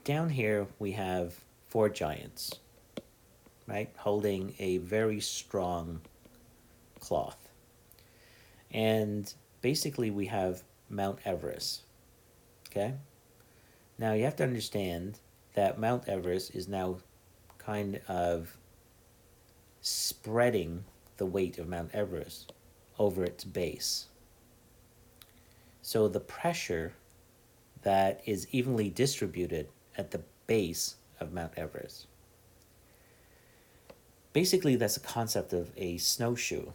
down here we have four giants, right, holding a very strong cloth. And basically we have Mount Everest, okay? Now you have to understand that Mount Everest is now kind of spreading the weight of Mount Everest over its base. So the pressure that is evenly distributed at the base of Mount Everest. Basically, that's a concept of a snowshoe.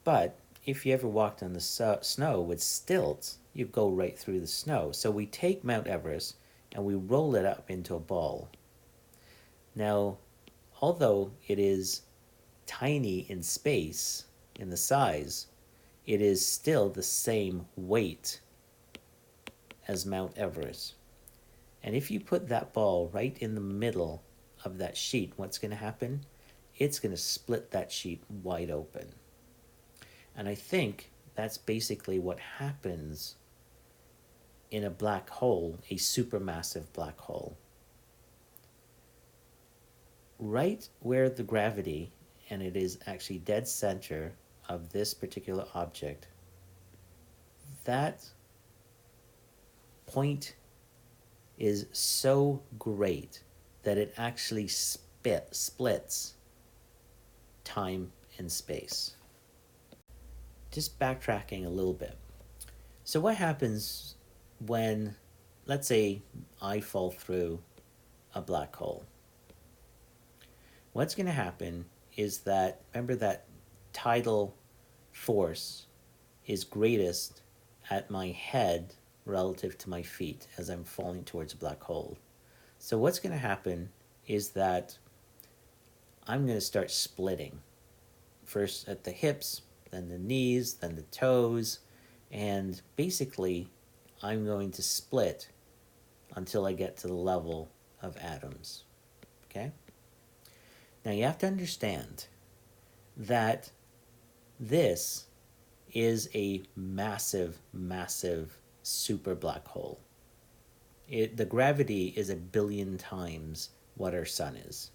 But if you ever walked on the snow with stilts, you go right through the snow. So we take Mount Everest and we roll it up into a ball. Now, although it is tiny in space, in the size, it is still the same weight as Mount Everest. And if you put that ball right in the middle of that sheet, what's going to happen? It's going to split that sheet wide open. And I think that's basically what happens in a black hole, a supermassive black hole. Right where the gravity, and it is actually dead center of this particular object, that point is so great that it actually splits time and space. Just backtracking a little bit. So what happens when, let's say, I fall through a black hole? What's going to happen is that, remember that tidal force is greatest at my head relative to my feet as I'm falling towards a black hole. So what's going to happen is that I'm going to start splitting. First at the hips, then the knees, then the toes, and basically I'm going to split until I get to the level of atoms. Okay? Now you have to understand that this is a massive, massive super black hole. The gravity is 1 billion times what our sun is.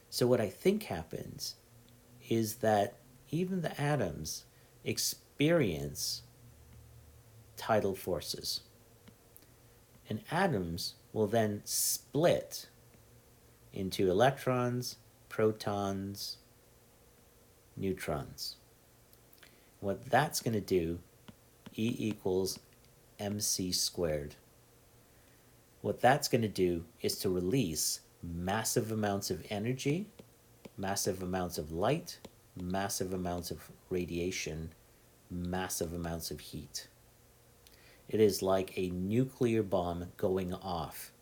So what I think happens is that even the atoms experience tidal forces. And atoms will then split into electrons, protons, neutrons. What that's going to do, E equals mc squared. What that's going to do is to release massive amounts of energy, massive amounts of light, massive amounts of radiation, massive amounts of heat. It is like a nuclear bomb going off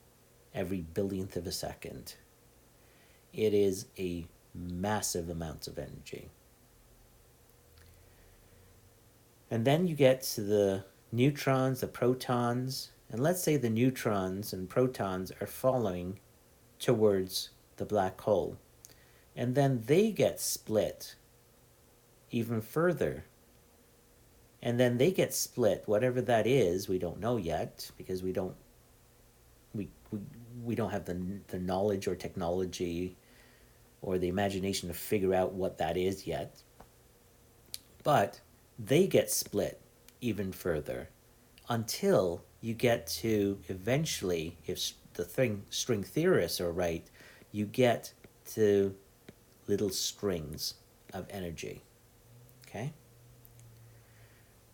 every billionth of a second. It is a massive amount of energy. And then you get to the neutrons, the protons, and let's say the neutrons and protons are falling towards the black hole. And then they get split even further. And then they get split, whatever that is, we don't know yet, because we don't have the knowledge or technology or the imagination to figure out what that is yet. But they get split even further until you get to eventually, if the string theorists are right, you get to little strings of energy. Okay?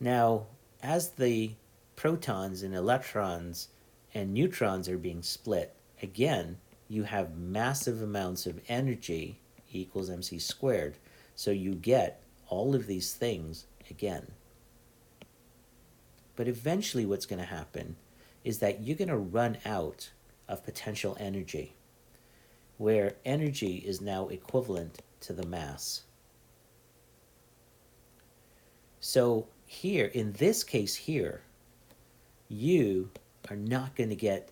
Now, as the protons and electrons and neutrons are being split, again, you have massive amounts of energy, E equals mc squared. So you get all of these things again. But eventually what's going to happen is that you're going to run out of potential energy, where energy is now equivalent to the mass. So here, in this case here, you are not going to get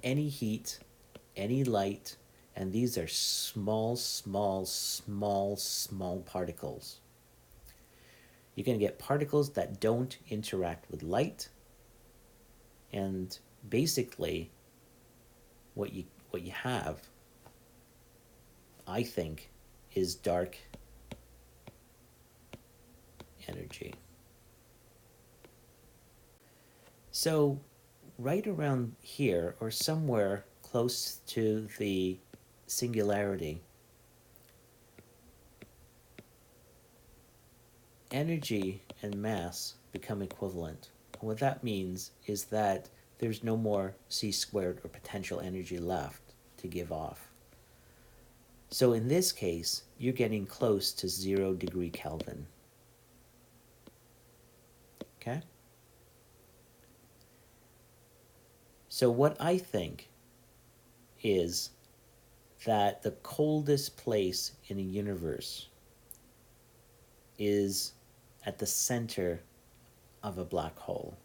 any heat, any light, and these are small, small, small, small particles. You're going to get particles that don't interact with light, and basically what you have, I think, is dark energy. So right around here, or somewhere close to the singularity, energy and mass become equivalent. And what that means is that there's no more c squared or potential energy left to give off. So in this case, you're getting close to 0 degree Kelvin. Okay? So what I think is that the coldest place in a universe is at the center of a black hole.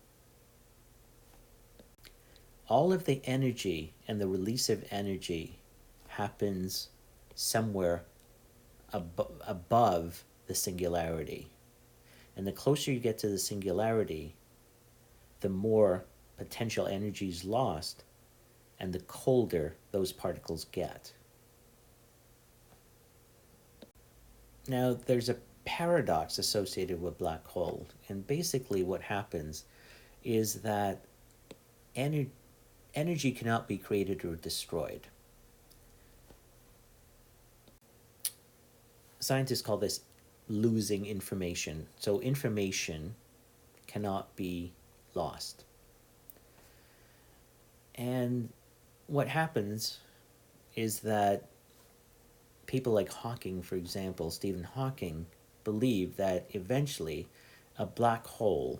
All of the energy and the release of energy happens somewhere above the singularity. And the closer you get to the singularity, the more potential energy is lost, and the colder those particles get. Now, there's a paradox associated with black hole, and basically what happens is that energy cannot be created or destroyed. Scientists call this losing information. So information cannot be lost. And what happens is that people like Hawking, for example, Stephen Hawking, believe that eventually a black hole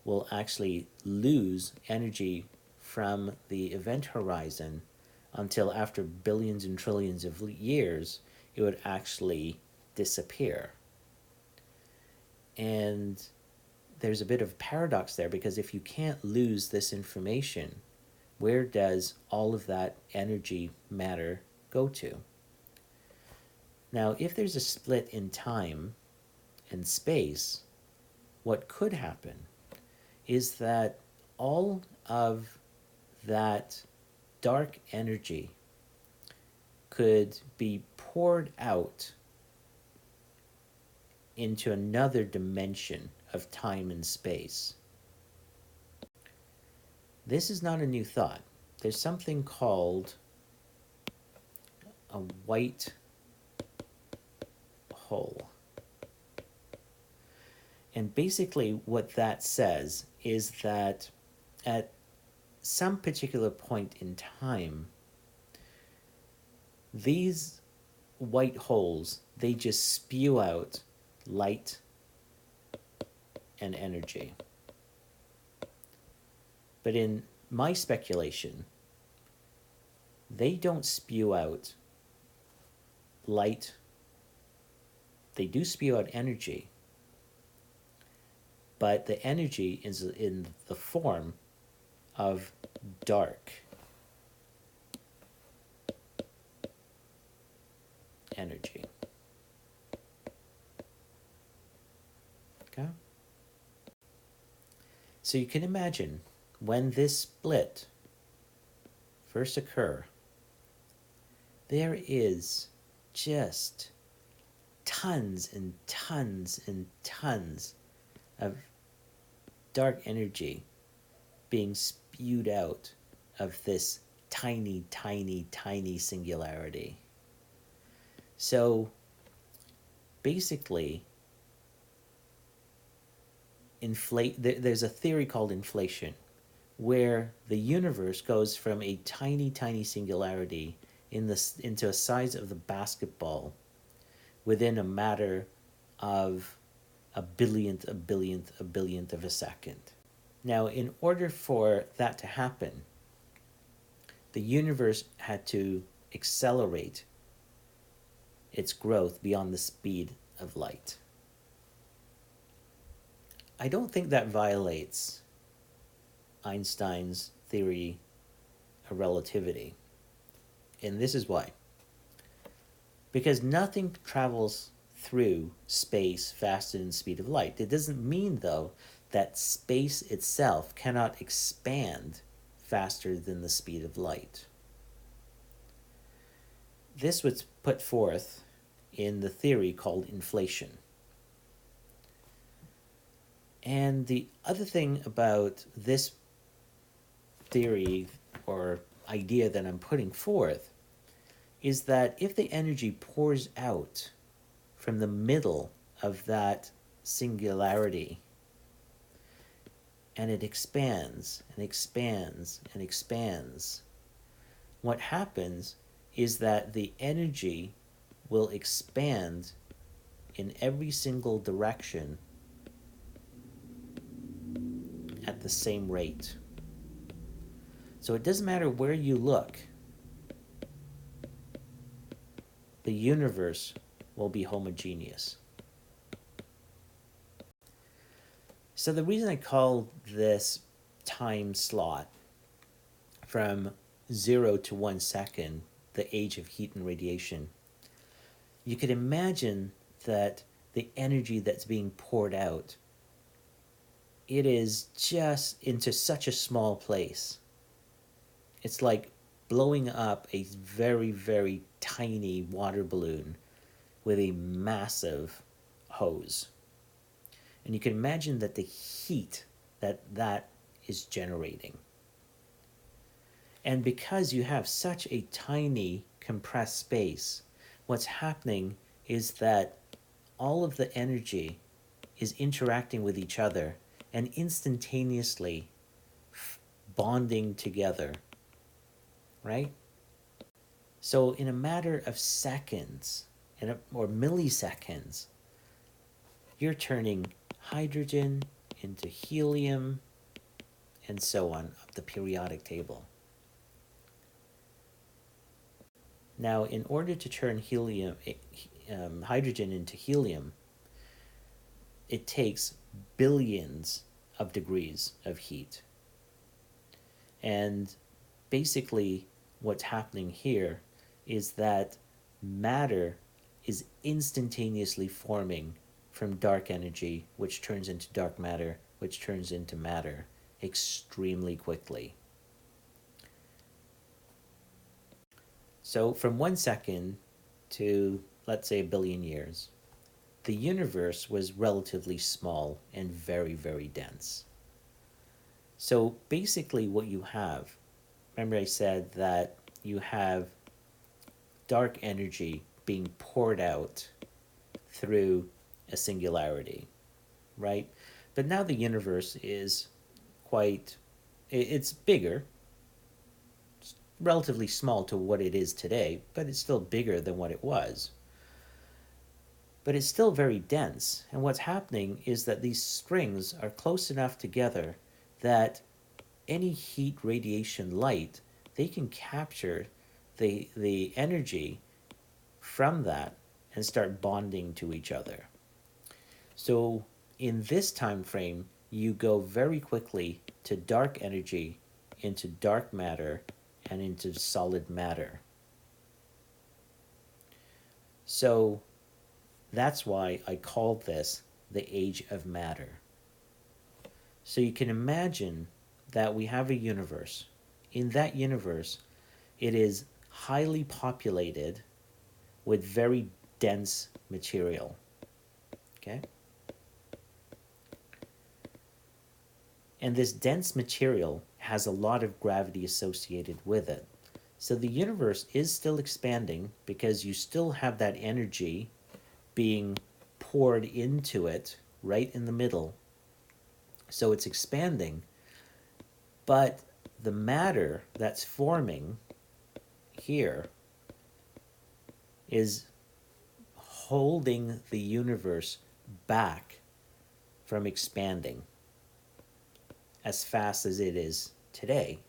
will actually lose energy from the event horizon until after billions and trillions of years, it would actually disappear. And there's a bit of paradox there, because if you can't lose this information, where does all of that energy matter go to? Now, if there's a split in time and space, what could happen is that all of that dark energy could be poured out into another dimension of time and space. This is not a new thought. There's something called a white hole. And basically what that says is that at some particular point in time, these white holes, they just spew out light and energy. But in my speculation, they don't spew out light. They do spew out energy, but the energy is in the form of dark energy. Okay? So you can imagine when this split first occurs, there is just tons and tons and tons of dark energy being spewed out of this tiny, tiny, tiny singularity. So basically, there's a theory called inflation, where the universe goes from a tiny, tiny singularity into a size of the basketball within a matter of a billionth of a second. Now, in order for that to happen, the universe had to accelerate its growth beyond the speed of light. I don't think that violates Einstein's theory of relativity. And this is why. Because nothing travels through space faster than the speed of light. It doesn't mean, though, that space itself cannot expand faster than the speed of light. this was put forth in the theory called inflation. And the other thing about this theory or idea that I'm putting forth is that if the energy pours out from the middle of that singularity and it expands and expands and expands, what happens is that the energy will expand in every single direction at the same rate. So it doesn't matter where you look, the universe will be homogeneous. So the reason I call this time slot from 0 to 1 second the age of heat and radiation, you could imagine that the energy that's being poured out, it is just into such a small place. It's like blowing up a very, very tiny water balloon with a massive hose. And you can imagine that the heat that is generating. And because you have such a tiny compressed space, what's happening is that all of the energy is interacting with each other and instantaneously bonding together, right? So in a matter of seconds or milliseconds, you're turning hydrogen into helium and so on up the periodic table. Now, in order to turn hydrogen into helium, it takes billions of degrees of heat. And basically, what's happening here is that matter is instantaneously forming from dark energy, which turns into dark matter, which turns into matter extremely quickly. So from 1 second to, let's say, 1 billion years, the universe was relatively small and very, very dense. So basically what you have, remember I said that you have dark energy being poured out through a singularity, right? But now the universe is it's bigger. It's relatively small to what it is today, but it's still bigger than what it was. But it's still very dense. And what's happening is that these strings are close enough together that any heat, radiation, light, they can capture the energy from that and start bonding to each other. So in this time frame, you go very quickly to dark energy, into dark matter, and into solid matter. So that's why I call this the age of matter. So you can imagine that we have a universe. In that universe, it is highly populated with very dense material. Okay? And this dense material has a lot of gravity associated with it. So the universe is still expanding because you still have that energy being poured into it right in the middle. So it's expanding, but the matter that's forming here is holding the universe back from expanding as fast as it is today.